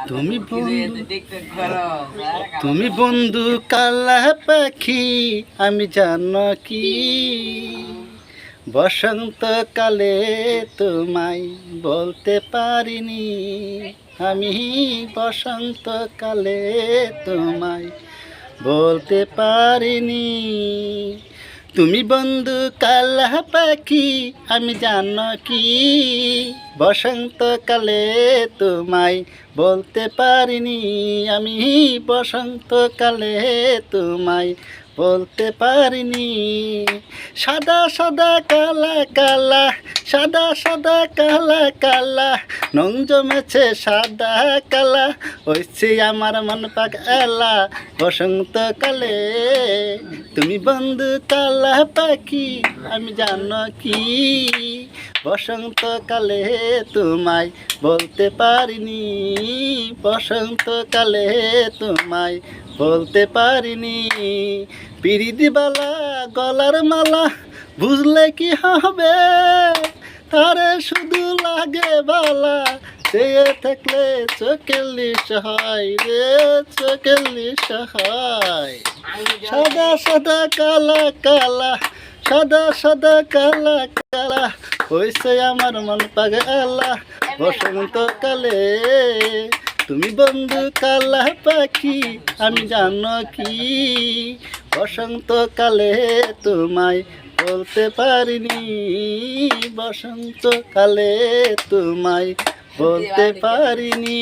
তুমি তুমি বন্ধু কালা পাখি আমি জানো কি বসন্তকালে তোমায় বলতে পারিনি আমি বসন্তকালে তোমায় বলতে পারিনি তুমি বন্ধু কালা পাখি আমি জানো কি বসন্তকালে তোমায় বলতে পারিনি আমি বসন্তকালে তোমায় বলতে পারিনি সাদা সাদা কালা কালা সাদা সাদা কালা কালা নং জমেছে সাদা কালা হয়েছে আমার মন পাগলা বসন্তকালে তুমি বন্ধু কালা পাখি আমি জানো কি বসন্তকালে তোমায় বলতে পারিনি বসন্তকালে তোমায় বলতে পারিনি পিরিদিবালা গলার মালা বুঝলে কি হবে তারে শুধু লাগে বালা চেয়ে থাকলে চোখের লিশা হয় রে চোখের লিশা হয় সাদা সাদা কালা কালা সাদা সাদা কালা কালা হয়েছে আমার মন পাগলা বসন্তকালে তুমি বন্ধু কালা পাখি আমি জানো কি বসন্তকালে তোমায় বলতে পারিনি বসন্তকালে তোমায় বলতে পারিনি।